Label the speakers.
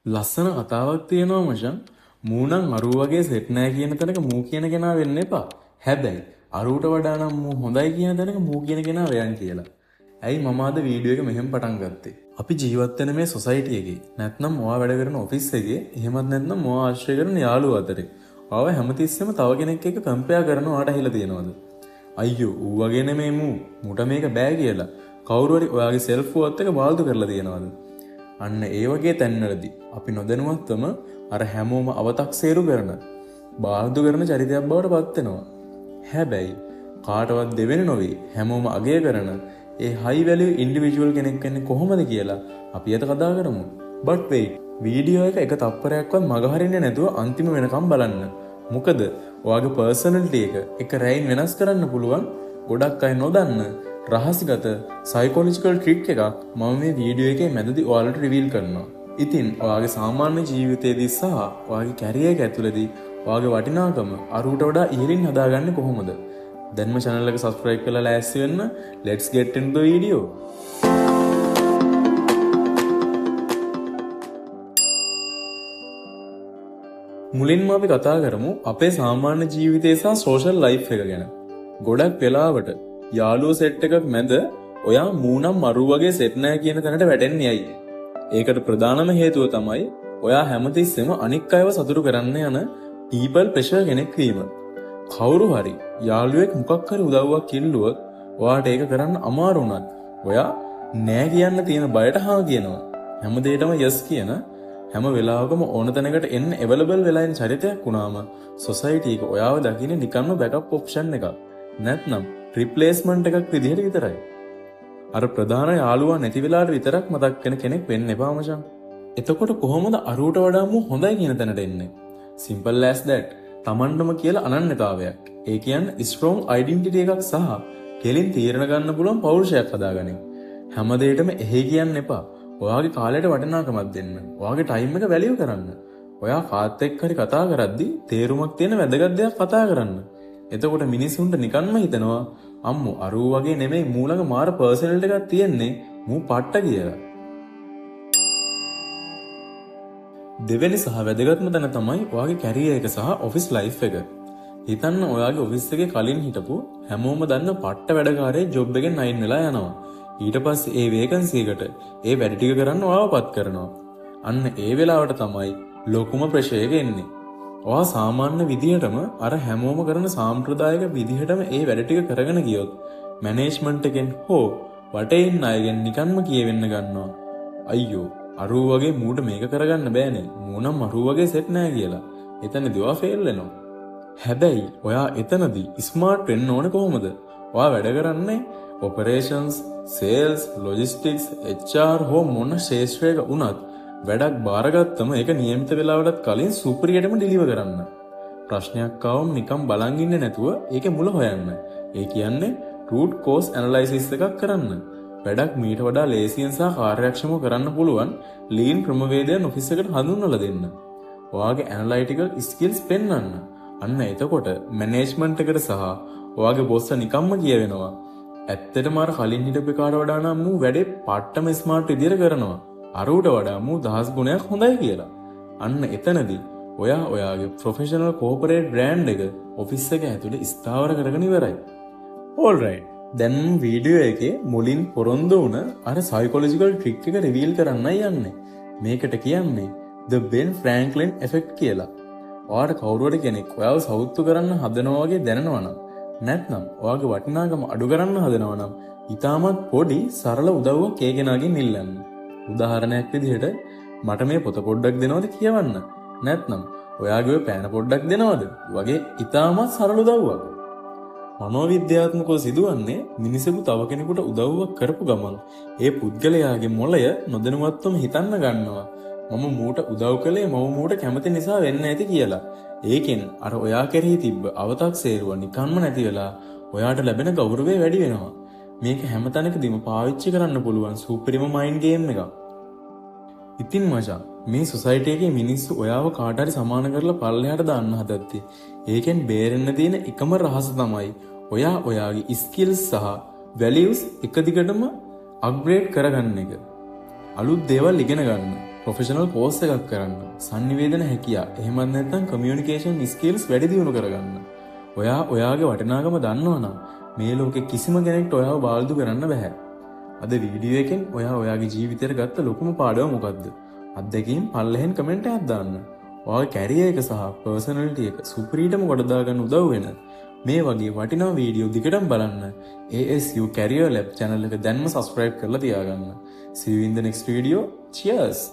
Speaker 1: ලස්සන කතාවක් තියෙනවා මචං. මූණන් අරු වගේ සෙට් නෑ කියන තැනක මූ කියන කෙනා වෙන්න එපා. හැබැයි අරුවට වඩා නම් මූ හොඳයි කියන තැනක මූ කියන කෙනා වෙයන් කියලා. ඇයි මම අද වීඩියෝ එක මෙහෙම පටන් ගත්තේ? අපි ජීවත් වෙන මේ සොසයිටි එකේ නැත්නම් මොවා වැඩ කරන ඔෆිස් එකේ එහෙමත් නැත්නම් මොවා ආශ්‍රය කරන යාළුවෝ අතරේ ආව හැමතිස්සෙම තව කෙනෙක් එක්ක කම්පෙයාර් කරනවා ආට හිලා තියෙනවද? අයියෝ ඌ වගේ නෙමෙයි මූට මේක බෑ කියලා කවුරු හරි ඔයාගේ සෙල්ෆ් වර්ත් එක බාල්දු කරලා තියෙනවද? අන්න ඒ වගේ තැන්වලදී අපි නොදැනුවත්වම අර හැමෝම අවතක්සේරු කරන බාල්දු කරන චරිතයක් බවට පත් වෙනවා. හැබැයි කාටවත් දෙවෙනි නොවේ හැමෝම අගය කරන ඒ high value individual කෙනෙක් වෙන්නේ කොහොමද කියලා අපි අද කතා කරමු. But wait, වීඩියෝ එක තප්පරයක්වත් මග හරින්නේ නැතුව අන්තිම වෙනකම් බලන්න. මොකද ඔයාගේ personality එක රැයින් වෙනස් කරන්න පුළුවන් ගොඩක් අය නොදන්න රහසිගත සයිකොලොජිකල් ට්‍රික් එකක් මම මේ වීඩියෝ එකේ මැදදී ඔයාලට රිවීල් කරනවා. ඉතින් ඔයාගේ සාමාන්‍ය ජීවිතයේදී සහ ඔයාගේ කැරියර් එක ඇතුළතදී ඔයාගේ වටිනාකම අරුවට වඩා ඉහළින් හදාගන්නේ කොහොමද? දැන්ම channel එක subscribe කරලා ලෑස්ති වෙන්න. Let's get into the video. මුලින්ම අපි කතා කරමු අපේ සාමාන්‍ය ජීවිතය සහ social life එක ගැන. ගොඩක් වෙලාවට යාළුවෝ සෙට් එකක් මැද ඔයා මූණම් මරු වගේ සෙට් නැහැ කියන තැනට වැටෙන්නේ ඇයි? ඒකට ප්‍රධානම හේතුව තමයි ඔයා හැමතිස්සෙම අනික් අයව සතුටු කරන්න යන people pressure කෙනෙක් වීම. කවුරු හරි යාළුවෙක් මොකක් හරි උදව්වක් ඉල්ලුවොත් ඔයාට ඒක කරන්න අමාරු වුණත් ඔයා නෑ කියන්න තියෙන බයට හා කියනවා. හැම දෙයකම yes කියන හැම වෙලාවකම ඕන තැනකට එන්න available වෙලා ඉන්න චරිතයක් වුණාම society එක ඔයාව දකින්නේ නිකම්ම backup option එකක්. නැත්නම් replacement එකක් විදිහට විතරයි. අර ප්‍රධාන යාළුවා නැති වෙලාවට විතරක් මතක් වෙන කෙනෙක් වෙන්න එපා මචං. එතකොට කොහොමද අරුවට වඩා මු හොඳයි කියන තැනට එන්නේ? Simple as that. තමන්ටම කියලා අනන්‍යතාවයක්. ඒ කියන්නේ strong identity එකක් සහ කෙලින් තීරණ ගන්න පුළුවන් පෞරුෂයක් හදාගනින්. හැම දෙයකම එහෙ කියන්න එපා. ඔයාගේ කාලයට වටිනාකමක් දෙන්න. ඔයාගේ ටයිම් එක වැලියු කරන්න. ඔයා කාත් එක්ක හරි කතා කරද්දී තේරුමක් තියෙන වැදගත් දෙයක් කතා කරන්න. එතකොට මිනිස්සුන්ට නිකන්ම හිතනවා අම්මෝ අරූ වගේ නෙමෙයි මූලක මාර පර්සනැලිටි එකක් තියෙන්නේ මූ පට්ට කියලා. දෙවෙනි සහ වැදගත්ම තැන තමයි ඔයාගේ කැරියර් එක සහ ඔෆිස් ලයිෆ් එක. හිතන්න ඔයාගේ ඔෆිස් එකේ කලින් හිටපු හැමෝම දන්න පට්ට වැඩකාරයෙක් ජොබ් එකෙන් අයින් වෙලා යනවා. ඊට පස්සේ ඒ වේකන්සි එකට ඒ වැඩ ටික කරන්න ඔයාවපත් කරනවා. අන්න ඒ වෙලාවට තමයි ලොකුම ප්‍රෙෂර් එක එන්නේ. ඔයා සාමාන්‍ය විදිහටම අර හැමෝම කරන සාම්ප්‍රදායික විදිහටම ඒ වැඩ ටික කරගෙන ගියොත් මැනේජ්මන්ට් එකෙන් හෝ වටේ ඉන්න අයගෙන් නිකන්ම කියවෙන්න ගන්නවා. අයියෝ අරූ වගේ මූට මේක කරගන්න බෑනේ. මූනම් අරූ වගේ සෙට් නෑ කියලා. එතනදී ඔයා ෆේල් වෙනවා. හැබැයි ඔයා එතනදී ස්මාර්ට් වෙන්න ඕනේ කොහොමද? ඔයා වැඩ කරන්නේ operations, sales, logistics, HR හෝ මොන ශේෂ්ත්‍රයක වුණත් වැඩක් බාරගත්තම ඒක නියමිත වෙලාවටත් කලින් සුපිරියටම ඩිලිවර් කරන්න. ප්‍රශ්නයක් ආවම නිකන් බලන් ඉන්නේ නැතුව ඒකේ මුල හොයන්න. ඒ කියන්නේ root cause analysis එකක් කරන්න. වැඩක් මීට වඩා ලේසියෙන් සහ කාර්යක්ෂමව කරන්න පුළුවන් lean ක්‍රමවේදයන් ඔෆිස් එකට හඳුන්වලා දෙන්න. ඔයාගේ analytical skills පෙන්වන්න. අන්න එතකොට මැනේජ්මන්ට් එකට සහ ඔයාගේ බොස්ස නිකම්ම කියවෙනවා. ඇත්තටම අර කලින් හිටපු එකාට වඩා නම් මූ වැඩේ පට්ටම ස්මාර්ට් විදියට කරනවා. අරූට වඩා මූ 10 ගුණයක් හොඳයි කියලා. අන්න එතනදී ඔයා ඔයාගේ ප්‍රොෆෙෂනල් කෝපරේට් බ්‍රෑන්ඩ් එක ඔෆිස් එක ඇතුලේ ස්ථාවර කරගෙන ඉවරයි. Alright. දැන් වීඩියෝ එකේ මුලින් පොරොන්දු වුණ අර සයිකොලොජිකල් ට්‍රික් එක රිවීල් කරන්නයි යන්නේ. මේකට කියන්නේ the Ben Franklin effect කියලා. ඔයාට කවුරු හරි කෙනෙක් ඔයාව සවුත්තු කරන්න හදනවා වගේ දැනෙනවා නම් නැත්නම් ඔයාගේ වටිනාකම අඩු කරන්න හදනවා නම් ඊටමත් පොඩි සරල උදව්වක් ඒ කෙනාගෙන් ඉල්ලන්න. උදාහරණයක් විදිහට මට මේ පොත පොඩ්ඩක් දෙනවද කියවන්න. නැත්නම් ඔයාගේ පෑන පොඩ්ඩක් දෙනවද වගේ ඊටමත් සරල උදව්වක්. මනෝවිද්‍යාත්මකව සිදුවන්නේ මිනිසෙකු තව කෙනෙකුට උදව්වක් කරපු ගමන් ඒ පුද්ගලයාගේ මොළය නොදැනුවත්වම හිතන්න ගන්නවා මම මූට උදව් කළේ මම මූට කැමති නිසා වෙන්න ඇති කියලා. ඒකෙන් අර ඔයා කෙරෙහි තිබ්බ අවතක්සේරුව නිකන්ම නැති වෙලා ඔයාට ලැබෙන ගෞරවය වැඩි වෙනවා. මේක හැම තැනකදීම පාවිච්චි කරන්න පුළුවන් සුපිරිම මයින්ඩ් ගේම් එකක්. ඉතින් මචං මේ සොසයිටි එකේ මිනිස්සු ඔයාව කාට හරි සමාන කරලා පල්ලෙහාට දාන්න හදද්දි ඒකෙන් බේරෙන්න තියෙන එකම රහස තමයි ඔයා ඔයාගේ ස්කිල්ස් සහ වැලියුස් එක දිගටම අප්ග්‍රේඩ් කරගන්න එක. අලුත් දේවල් ඉගෙන ගන්න. ප්‍රොෆෙෂනල් කෝස් එකක් කරන්න, sannivedana හැකියා, එහෙමත් නැත්නම් communication skills වැඩි දියුණු කරගන්න. ඔයා ඔයාගේ වටිනාකම දන්නවනම් මේ ලෝකේ කිසිම කෙනෙක්ට ඔයාව බාල්දු කරන්න බෑ. අද වීඩියෝ එකෙන් ඔයා ඔයාගේ ජීවිතේට ගත්ත ලොකුම පාඩම මොකද්ද? අත්දැකීම් පල්ලෙහෙන් කමෙන්ට් එකක් දාන්න. ඔයාගේ කැරියර් එක සහ පර්සනැලිටි එක සුපිරිටම කොට දාගන්න උදව් වෙන මේ වගේ වටිනා වීඩියෝ දිගටම බලන්න ASU Career Lab channel එක දැන්ම subscribe කරලා තියාගන්න. See you in the next video. Cheers!